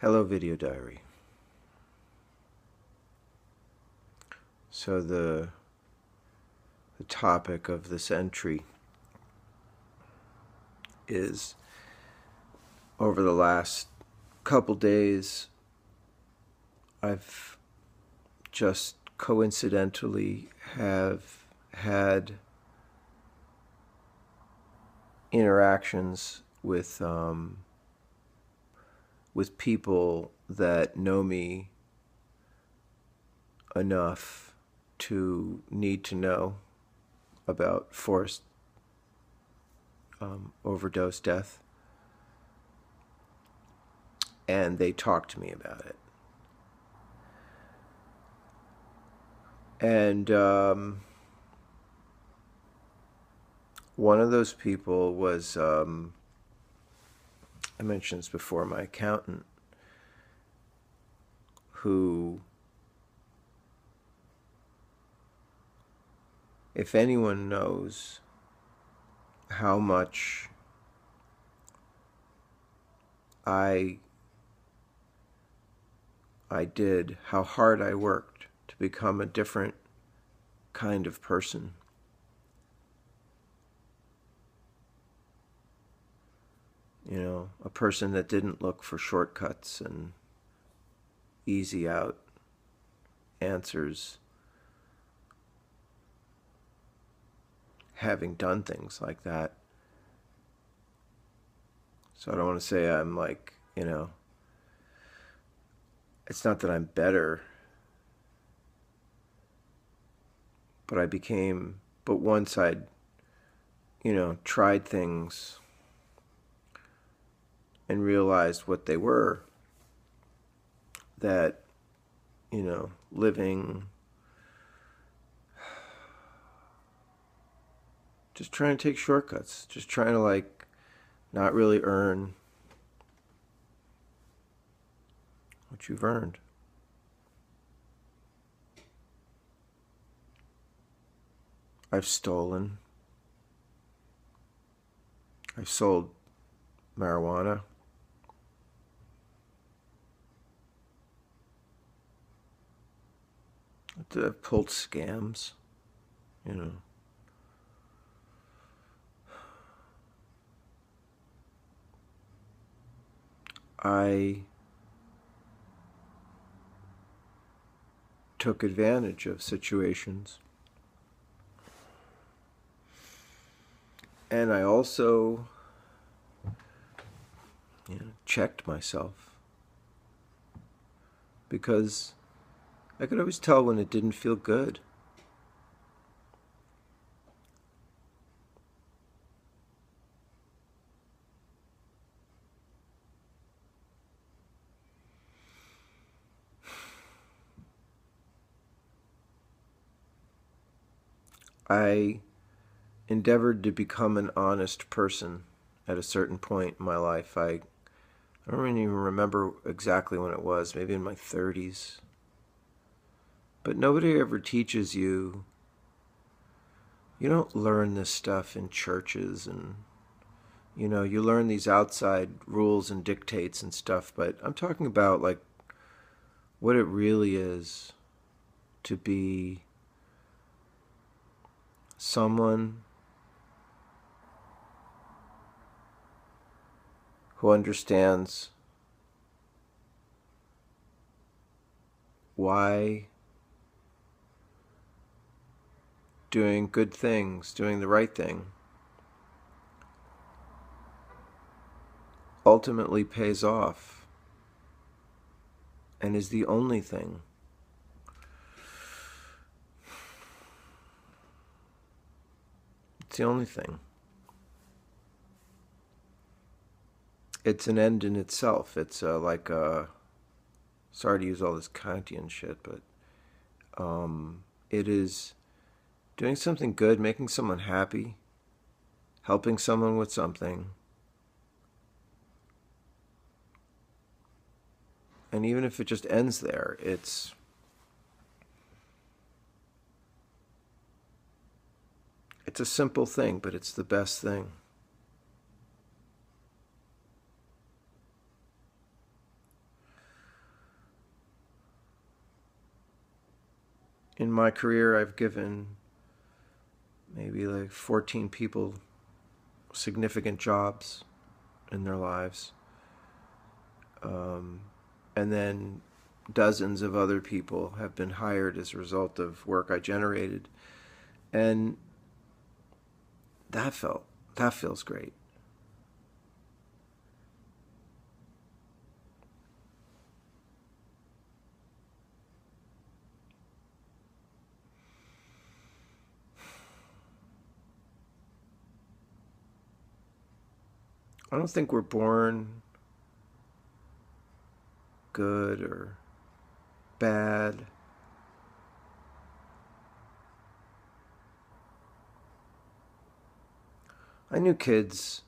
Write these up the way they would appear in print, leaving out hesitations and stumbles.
Hello, video diary. So the topic of this entry is, over the last couple days, I've just coincidentally have had interactions with people that know me enough to need to know about forced overdose death, and they talk to me about it. And one of those people was, I mentioned this before, my accountant, who, if anyone knows how much I did, how hard I worked to become a different kind of person. You know, a person that didn't look for shortcuts and easy out answers, having done things like that. So I don't want to say I'm like, it's not that I'm better, but once I'd, tried things and realized what they were, that, living, just trying to take shortcuts, just trying to not really earn what you've earned. I've stolen. I've sold marijuana. I've pulled scams, I took advantage of situations. And I also, checked myself, because I could always tell when it didn't feel good. I endeavored to become an honest person at a certain point in my life. I don't even remember exactly when it was, maybe in my 30s. But nobody ever teaches you. You don't learn this stuff in churches, and you learn these outside rules and dictates and stuff, but I'm talking about what it really is to be someone who understands why doing good things, doing the right thing, ultimately pays off and is the only thing. It's the only thing. It's an end in itself. It's sorry to use all this Kantian shit, but it is doing something good, making someone happy, helping someone with something. And even if it just ends there, it's a simple thing, but it's the best thing. In my career, I've given maybe like 14 people significant jobs in their lives. And then dozens of other people have been hired as a result of work I generated. And that feels great. I don't think we're born good or bad. I knew kids,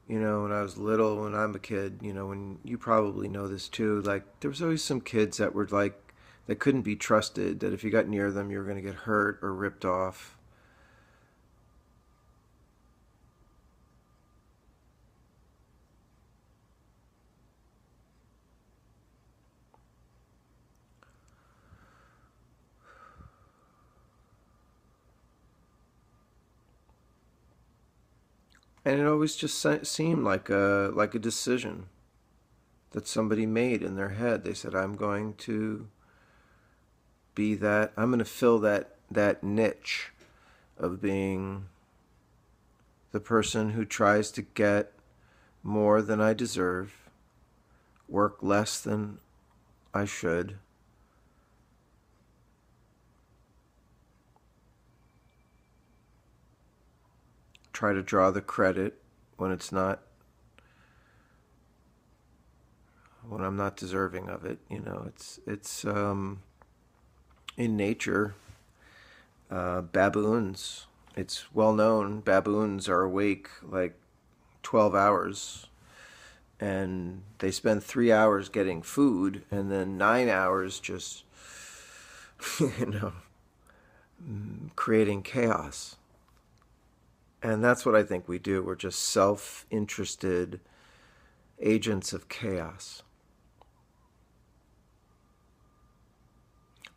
when I was little, when I'm a kid, when you probably know this too, like there was always some kids that were like, that couldn't be trusted, that if you got near them, you were going to get hurt or ripped off. And it always just seemed like a decision that somebody made in their head. They said, I'm going to be that, I'm going to fill that niche of being the person who tries to get more than I deserve, work less than I should, try to draw the credit when it's not, when I'm not deserving of it. It's in nature. Baboons, it's well known, baboons are awake like 12 hours, and they spend 3 hours getting food and then 9 hours just you know creating chaos. And that's what I think we do. We're just self-interested agents of chaos.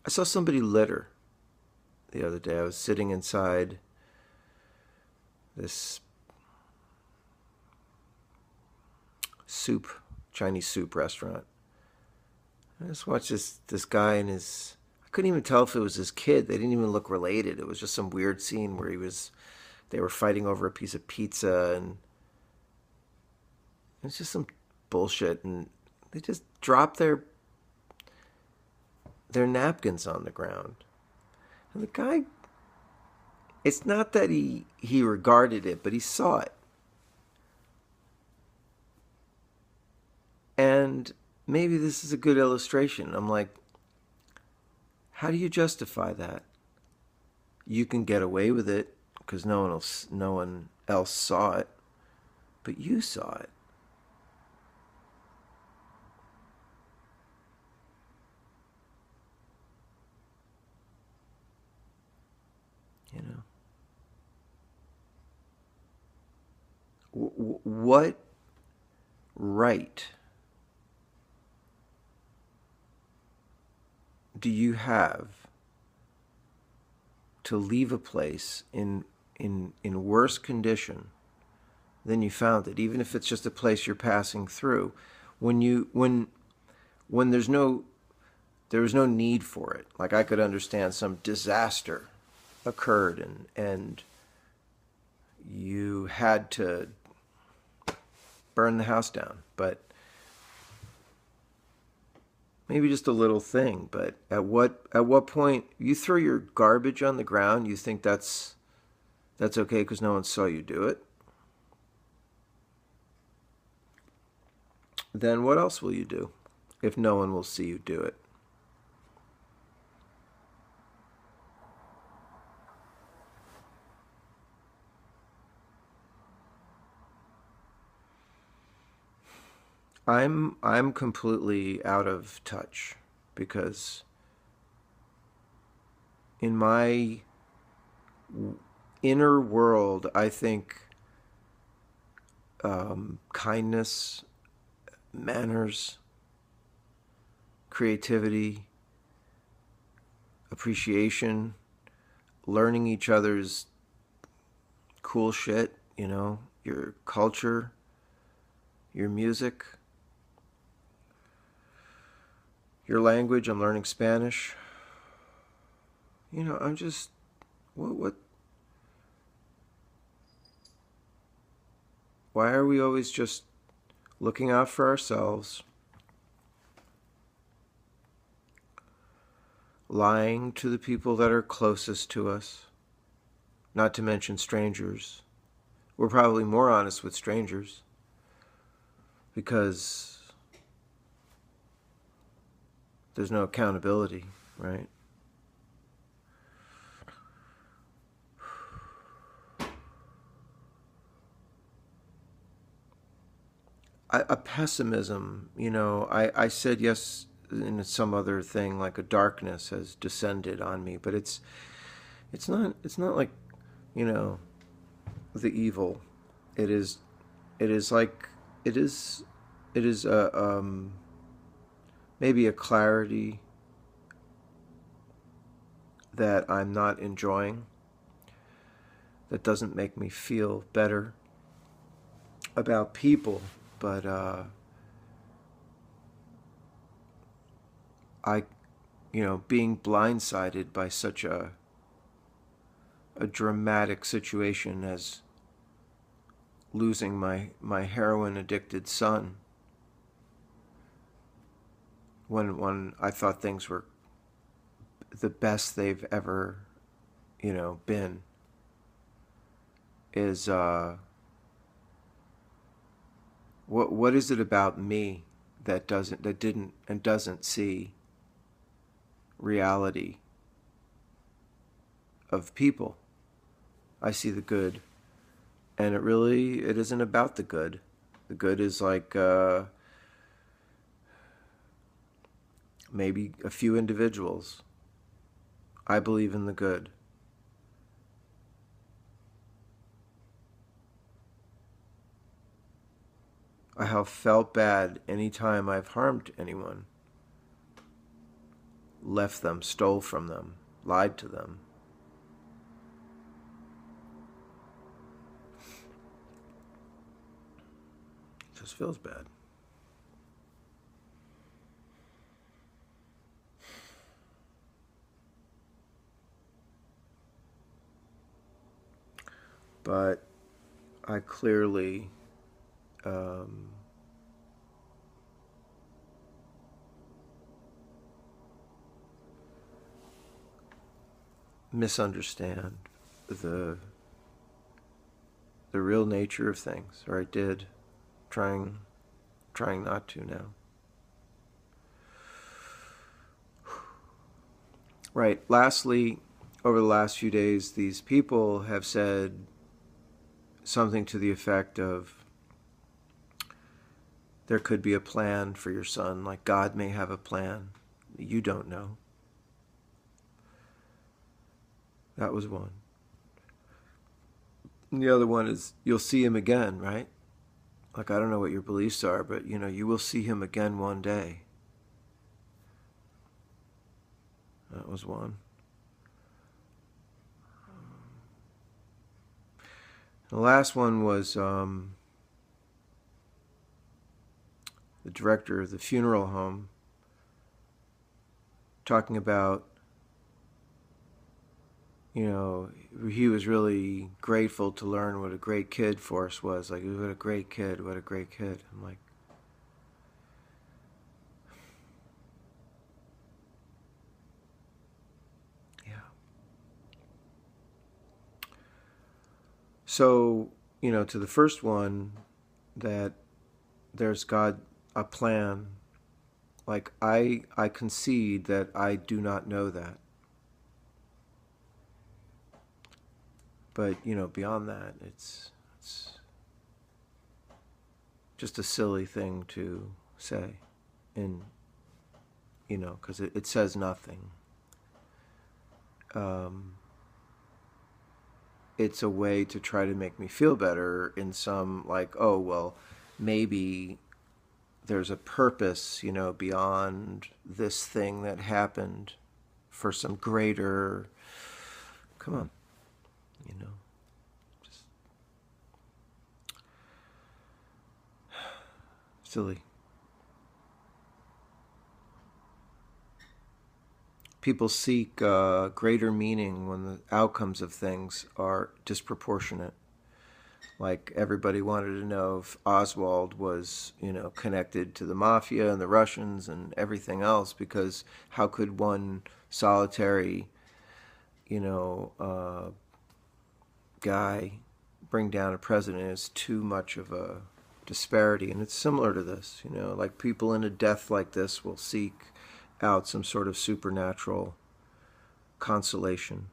I saw somebody litter the other day. I was sitting inside this soup, Chinese soup restaurant. I just watched this guy and his. I couldn't even tell if it was his kid. They didn't even look related. It was just some weird scene where they were fighting over a piece of pizza, and it's just some bullshit. And they just dropped their napkins on the ground. And the guy, it's not that he regarded it, but he saw it. And maybe this is a good illustration. I'm like, how do you justify that? You can get away with it because no one else saw it, but you saw it. You know, what right do you have to leave a place in worse condition than you found it, even if it's just a place you're passing through, when there was no need for it? Like, I could understand some disaster occurred, and you had to burn the house down, but maybe just a little thing. But at what point you throw your garbage on the ground, you think that's okay because no one saw you do it? Then what else will you do if no one will see you do it? I'm completely out of touch because in my inner world, I think kindness, manners, creativity, appreciation, learning each other's cool shit, your culture, your music, your language. I'm learning Spanish. I'm just, what, why are we always just looking out for ourselves, lying to the people that are closest to us, not to mention strangers? We're probably more honest with strangers because there's no accountability, right? A pessimism, I said yes in some other thing, like a darkness has descended on me, but it's not like, the evil. It is like it is maybe a clarity that I'm not enjoying, that doesn't make me feel better about people, but I being blindsided by such a dramatic situation as losing my heroin addicted son when I thought things were the best they've ever been, is what is it about me that doesn't see reality of people? I see the good, and it isn't about the good. The good is like maybe a few individuals. I believe in the good. I have felt bad anytime I've harmed anyone, left them, stole from them, lied to them. It just feels bad. But I clearly misunderstand the real nature of things, or I did, trying not to now. Right. Lastly, over the last few days, these people have said something to the effect of, there could be a plan for your son, like God may have a plan. You don't know. That was one. And the other one is, you'll see him again, right? Like, I don't know what your beliefs are, but you will see him again one day. That was one. The last one was the director of the funeral home talking about, he was really grateful to learn what a great kid Forrest was. Like, what a great kid, what a great kid. I'm like, yeah. So, to the first one, that there's God, a plan, like I concede that I do not know that. But, beyond that, it's just a silly thing to say. And, because it says nothing. It's a way to try to make me feel better in some, like, oh, well, maybe there's a purpose, beyond this thing that happened for some greater, come on, just silly. People seek greater meaning when the outcomes of things are disproportionate. Like everybody wanted to know if Oswald was, connected to the mafia and the Russians and everything else, because how could one solitary, guy bring down a president? It's too much of a disparity. And it's similar to this, like people in a death like this will seek out some sort of supernatural consolation.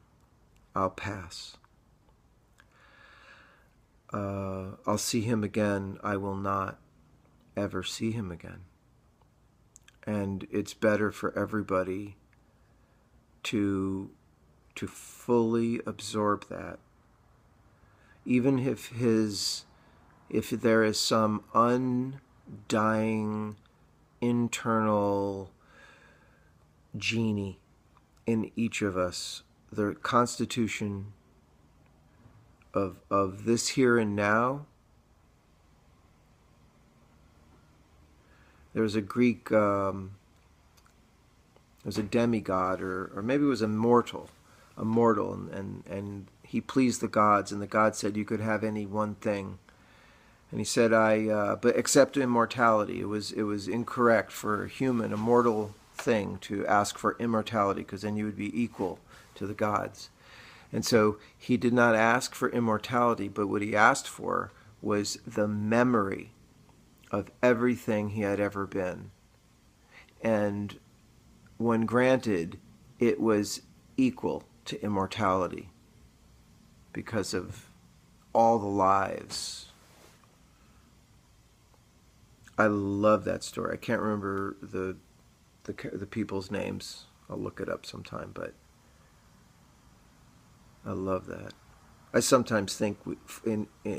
I'll pass. I'll see him again. I will not ever see him again. And it's better for everybody to fully absorb that. Even if there is some undying internal genie in each of us, the constitution of this here and now. There's a Greek, there's a demigod, or maybe it was a mortal, and he pleased the gods, and the gods said you could have any one thing. And he said, but except immortality. It was incorrect for a human, a mortal thing, to ask for immortality, because then you would be equal to the gods. And so he did not ask for immortality, but what he asked for was the memory of everything he had ever been. And when granted, it was equal to immortality because of all the lives. I love that story. I can't remember the people's names. I'll look it up sometime, but I love that. I sometimes think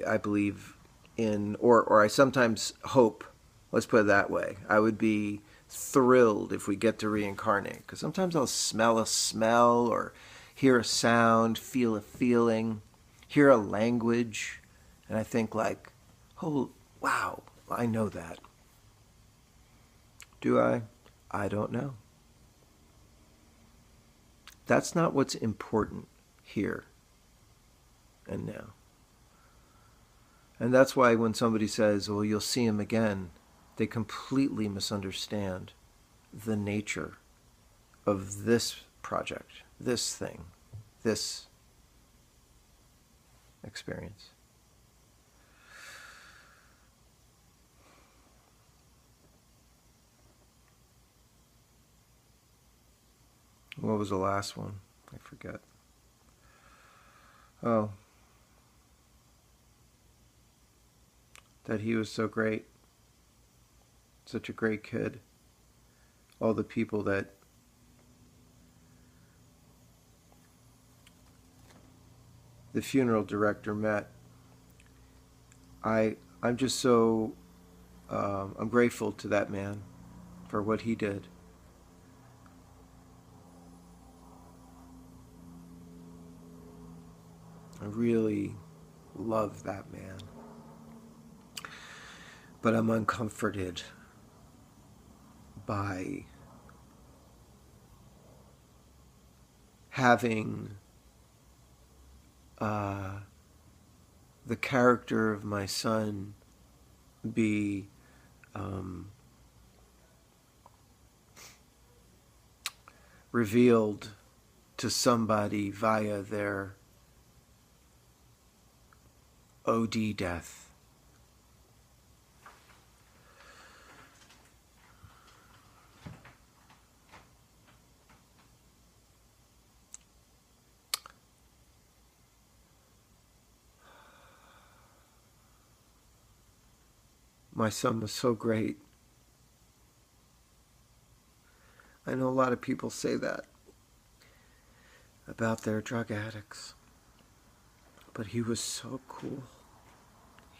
I believe in, or I sometimes hope, let's put it that way, I would be thrilled if we get to reincarnate, because sometimes I'll smell a smell, or hear a sound, feel a feeling, hear a language, and I think like, oh, wow, I know that. Do I? I don't know. That's not what's important here and now. And that's why when somebody says, well, you'll see him again, they completely misunderstand the nature of this project, this thing, this experience. What was the last one? I forget. Oh. That he was so great. Such a great kid. All the people that the funeral director met. I'm just so I'm grateful to that man for what he did. I really love that man. But I'm uncomforted by having the character of my son be revealed to somebody via their OD death. My son was so great. I know a lot of people say that about their drug addicts, but he was so cool.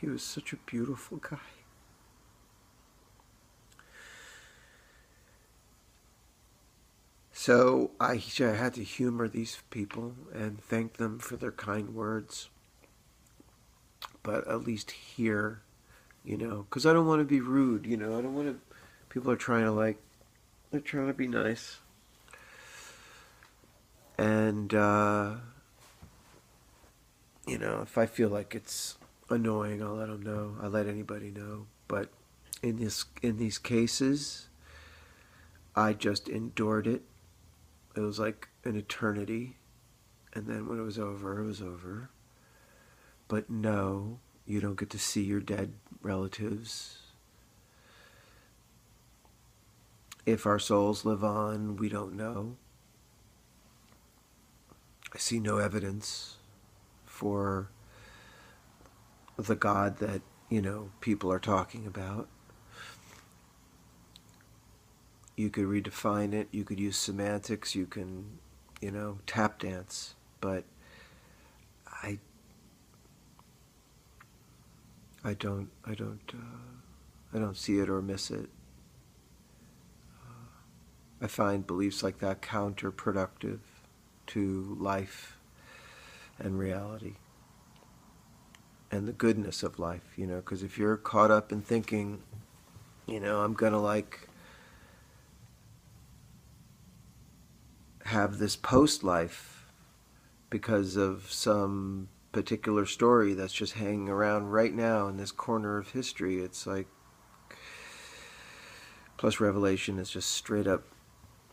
He was such a beautiful guy. So I had to humor these people and thank them for their kind words, but at least hear, because I don't want to be rude, I don't want to. People are trying to they're trying to be nice, and if I feel like it's annoying, I'll let them know. I let anybody know, but in these cases, I just endured it. It was like an eternity, and then when it was over, it was over. But no, you don't get to see your dead relatives. If our souls live on, we don't know. I see no evidence for the God that, people are talking about. You could redefine it, you could use semantics, you can, tap dance, but I I don't see it or miss it. I find beliefs like that counterproductive to life and reality and the goodness of life, because if you're caught up in thinking, I'm going to have this post life because of some particular story that's just hanging around right now in this corner of history, it's like, plus Revelation is just straight up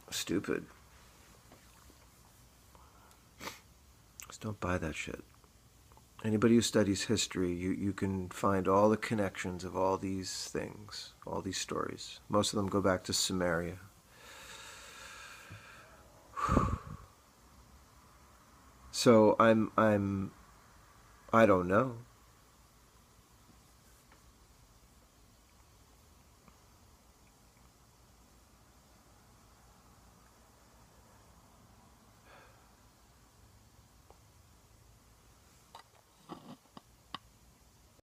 stupid. Just don't buy that shit. Anybody who studies history, you can find all the connections of all these things, all these stories. Most of them go back to Sumeria. So I don't know.